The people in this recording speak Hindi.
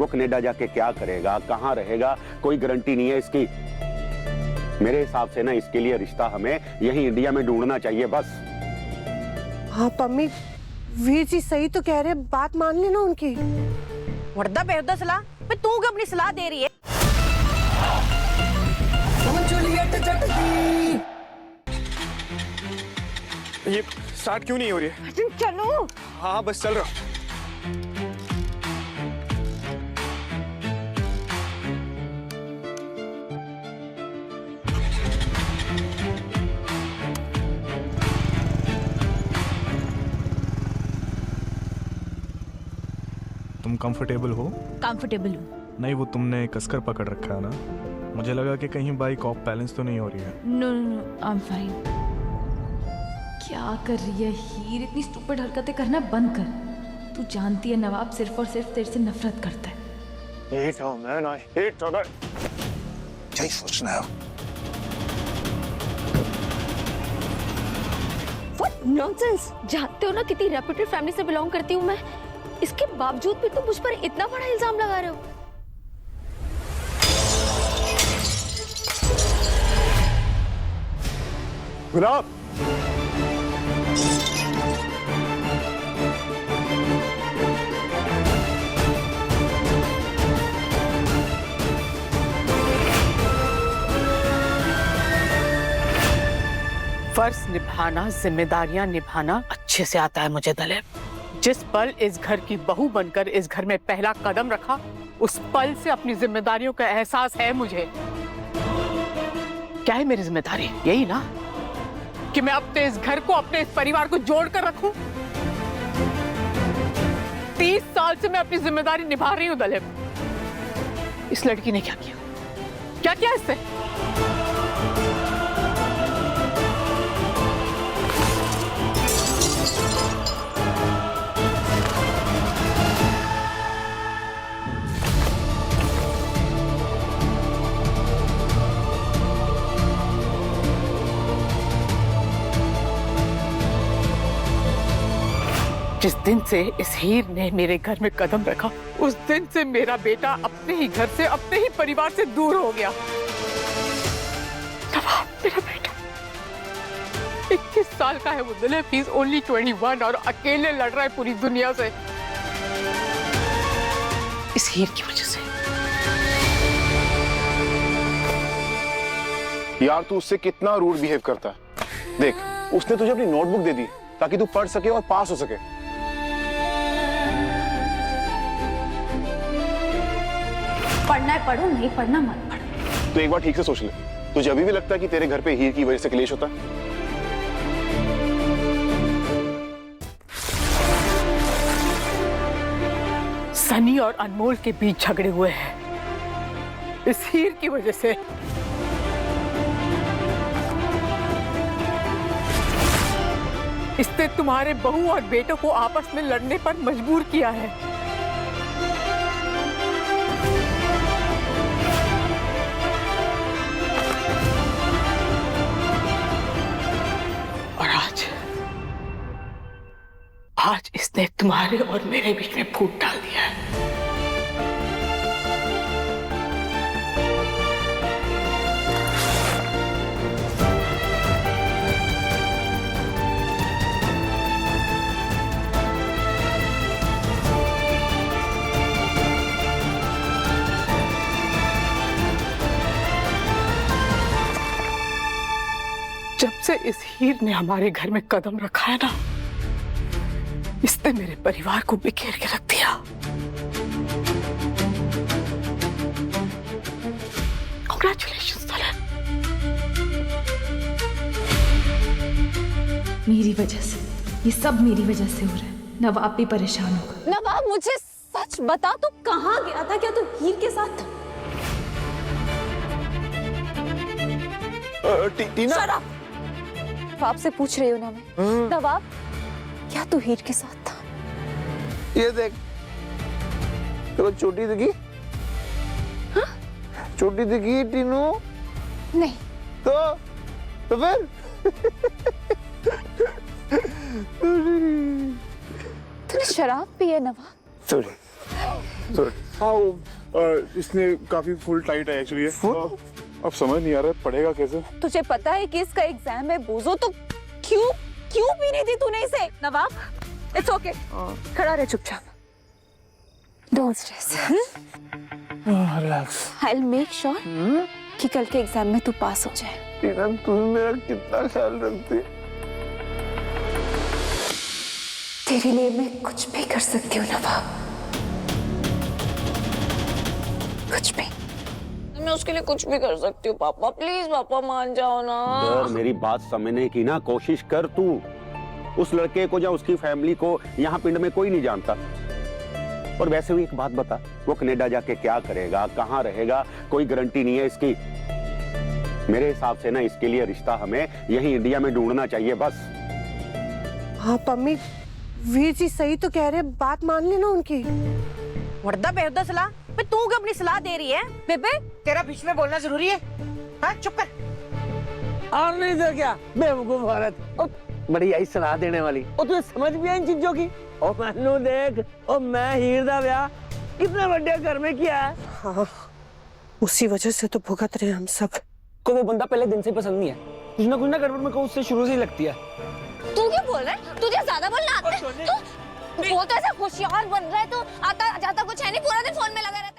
वो कनाडा जाके क्या करेगा, कहाँ रहेगा, कोई गारंटी नहीं है इसकी। मेरे हिसाब से ना इसके लिए रिश्ता हमें यही इंडिया में ढूंढना चाहिए बस। हाँ पम्मी, वीर जी सही तो कह रहे हैं, बात मान लेना उनकी। वरदा बेहुदा सलाह पे तू क्यों अपनी सलाह दे रही है? ये स्टार्ट क्यों नहीं हो रही है? अर्जुन चलो। हाँ बस चल रहा। तुम कंफर्टेबल हो? कंफर्टेबल हूँ। नहीं, वो तुमने कसकर पकड़ रखा है ना, मुझे लगा कि कहीं बाइक ऑफ बैलेंस तो नहीं हो रही है। No no no, I am fine. क्या कर रही है हीर? इतनी स्टूपिड हरकतें करना बंद कर। तू जानती है नवाब सिर्फ और सिर्फ तेरे से नफरत करता है। Hate her, man. I hate her. क्या ही सोचना है? What nonsense! जानते हो ना कितनी रेप्यूटेड फैमिली से बिलोंग करती हूँ मैं, इसके बावजूद भी तुम मुझ पर इतना बड़ा इल्जाम लगा रहे हो। गुलाब, फर्ज निभाना, जिम्मेदारियां निभाना अच्छे से आता है मुझे दलेर। जिस पल इस घर की बहू बनकर इस घर में पहला कदम रखा, उस पल से अपनी जिम्मेदारियों का एहसास है मुझे। क्या है मेरी जिम्मेदारी? यही ना कि मैं अपने इस घर को, अपने इस परिवार को जोड़ कर रखूं। 30 साल से मैं अपनी जिम्मेदारी निभा रही हूं दलेर। इस लड़की ने क्या किया? क्या किया इससे? जिस दिन से इस हीर ने मेरे घर में कदम रखा, उस दिन से मेरा बेटा अपने ही घर से, अपने ही परिवार से दूर हो गया। नवाब मेरा बेटा 21 साल का है वो दलेर, ही इज ओनली 21 और अकेले लड़ रहा है पूरी दुनिया से, इस हीर की वजह से। यार तू उससे कितना रूड बिहेव करता है। देख, उसने तुझे अपनी नोटबुक दे दी ताकि तू पढ़ सके और पास हो सके। पढ़ना है पढ़ो, नहीं पढ़ना मत पढ़ो। तो एक बार ठीक से सोच ले, तुझे अभी भी लगता है कि तेरे घर पे हीर की वजह से क्लेश होता है? सनी और अनमोल के बीच झगड़े हुए हैं इस हीर की वजह से। इसने तुम्हारे बहू और बेटों को आपस में लड़ने पर मजबूर किया है। और आज इसने तुम्हारे और मेरे बीच में फूट डाल दिया है। जब से इस हीर ने हमारे घर में कदम रखा है ना, इसने मेरे परिवार को बिखेर के रख दिया। कांग्रेचुलेशंस दलेर। मेरी वजह से, ये सब मेरी वजह से हो रहा है। नवाब भी परेशान होगा। नवाब मुझे सच बता, तू कहाँ गया था? क्या तू हीर के साथ था? टीना, आपसे पूछ रही हूँ ना मैं। नवाब, क्या तू हीर के साथ था? ये देख, तो छोटी दिखी? हाँ? छोटी दिखी टीनू? नहीं। तो फिर? तूने शराब पी है नवाब? सॉरी। हाँ इसने काफी फुल टाइट है एक्चुअली। अब समझ नहीं आ रहा है पढ़ेगा कैसे। तुझे पता है कि इसका एग्जाम है बोझो, तो क्यों क्यों पीने दी तूने इसे? नवाब इट्स ओके, खड़ा रह चुपचाप, don't stress, relax. I will make sure कि कल के एग्जाम में तू पास हो जाए। टीना तुम मेरा कितना ख्याल रखती है। तेरे लिए मैं कुछ भी कर सकती हूँ नवाब, कुछ भी। मैं उसके लिए कुछ भी कर सकती हूँ पापा, प्लीज पापा मान जाओ ना। यार मेरी बात समझने की ना कोशिश कर तू। उस लड़के को या उसकी फैमिली को यहाँ पिंड में कोई नहीं जानता। और वैसे भी एक बात बता, वो कनाडा जाके क्या करेगा, कहाँ रहेगा, कोई गारंटी नहीं है इसकी। मेरे हिसाब से ना इसके लिए रिश्ता हमें यही इंडिया में ढूंढना चाहिए बस। हाँ पम्मी, वीर जी सही तो कह रहे हैं, बात मान लेना उनकी। मुर्दा बेहुदा सलाह पे तू क्यों अपनी सलाह दे रही है? बेबे तेरा बीच में बोलना जरूरी है? हाँ चुप कर। और नहीं तो क्या बेवकूफ औरत, बड़ी आई सलाह देने वाली। और तुझे समझ भी आई इन चीजों की? और मैनू देख, और मैं हीर दा ब्याह कितने बड़े घर में किया है। हाँ उसी वजह से तो भुगत रहे हम सब। को वो बंदा पहले दिन से पसंद नहीं है, कुछ ना गड़बड़ में को उससे शुरू से ही लगती है। तू क्या बोल रहा है? तुझे ज्यादा बोलना आता है? तू वो तो ऐसा होशियार बन रहा है, तो आता जाता कुछ है नहीं, पूरा दिन फोन में लगा रहता है।